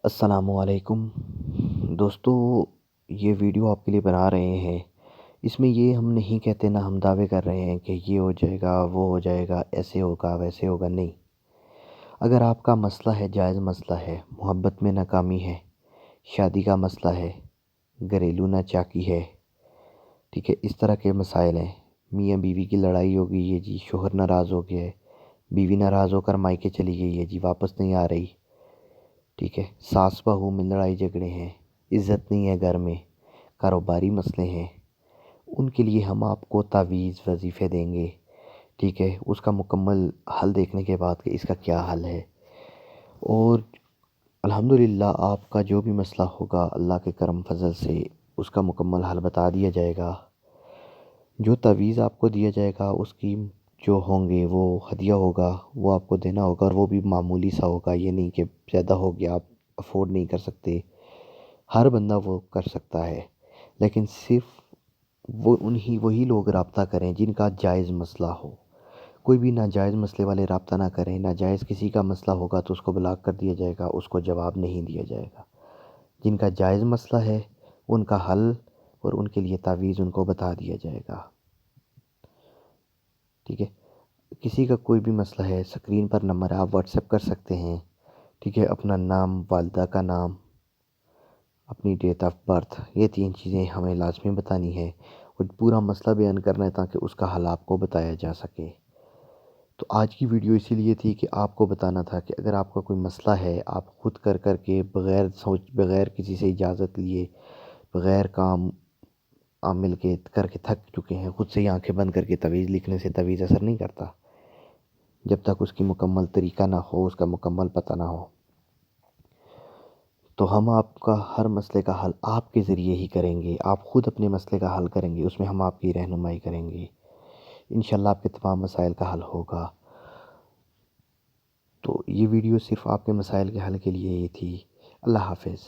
السلام علیکم دوستو، یہ ویڈیو آپ کے لیے بنا رہے ہیں۔ اس میں یہ ہم نہیں کہتے، نہ ہم دعوے کر رہے ہیں کہ یہ ہو جائے گا، وہ ہو جائے گا، ایسے ہوگا ویسے ہوگا، نہیں۔ اگر آپ کا مسئلہ ہے، جائز مسئلہ ہے، محبت میں ناکامی ہے، شادی کا مسئلہ ہے، گھریلو ناچاکی ہے، ٹھیک ہے، اس طرح کے مسائل ہیں، میاں بیوی کی لڑائی ہو گئی ہے جی، شوہر ناراض ہو گیا ہے، بیوی ناراض ہو کر مائکے چلی گئی ہے جی، واپس نہیں آ رہی، ٹھیک ہے، ساس بہو میں لڑائی جھگڑے ہیں، عزت نہیں ہے گھر میں، کاروباری مسئلے ہیں، ان کے لیے ہم آپ کو تعویذ وظیفے دیں گے، ٹھیک ہے، اس کا مکمل حل دیکھنے کے بعد کہ اس کا کیا حل ہے، اور الحمدللہ آپ کا جو بھی مسئلہ ہوگا اللہ کے کرم فضل سے اس کا مکمل حل بتا دیا جائے گا۔ جو تعویذ آپ کو دیا جائے گا اس کی جو ہوں گے وہ ہدیہ ہوگا، وہ آپ کو دینا ہوگا، اور وہ بھی معمولی سا ہوگا، یہ نہیں کہ زیادہ ہو گیا آپ افورڈ نہیں کر سکتے۔ ہر بندہ وہ کر سکتا ہے، لیکن صرف وہی لوگ رابطہ کریں جن کا جائز مسئلہ ہو۔ کوئی بھی ناجائز مسئلے والے رابطہ نہ کریں۔ ناجائز کسی کا مسئلہ ہوگا تو اس کو بلاک کر دیا جائے گا، اس کو جواب نہیں دیا جائے گا۔ جن کا جائز مسئلہ ہے ان کا حل اور ان کے لیے تعویذ ان کو بتا دیا جائے گا، ٹھیک ہے۔ کسی کا کوئی بھی مسئلہ ہے، اسکرین پر نمبر ہے، آپ واٹس ایپ کر سکتے ہیں، ٹھیک ہے۔ اپنا نام، والدہ کا نام، اپنی ڈیٹ آف برتھ، یہ 3 چیزیں ہمیں لازمی بتانی ہے، اور پورا مسئلہ بیان کرنا ہے تاکہ اس کا حل آپ کو بتایا جا سکے۔ تو آج کی ویڈیو اسی لیے تھی کہ آپ کو بتانا تھا کہ اگر آپ کا کوئی مسئلہ ہے، آپ خود کر کے بغیر سوچ، بغیر کسی سے اجازت لیے، بغیر کام مل کے کر کے تھک چکے ہیں، خود سے ہی آنکھیں بند کر کے تعویذ لکھنے سے تعویذ اثر نہیں کرتا جب تک اس کی مکمل طریقہ نہ ہو، اس کا مکمل پتہ نہ ہو۔ تو ہم آپ کا ہر مسئلے کا حل آپ کے ذریعے ہی کریں گے، آپ خود اپنے مسئلے کا حل کریں گے، اس میں ہم آپ کی رہنمائی کریں گے، انشاءاللہ آپ کے تمام مسائل کا حل ہوگا۔ تو یہ ویڈیو صرف آپ کے مسائل کے حل کے لیے ہی تھی۔ اللہ حافظ۔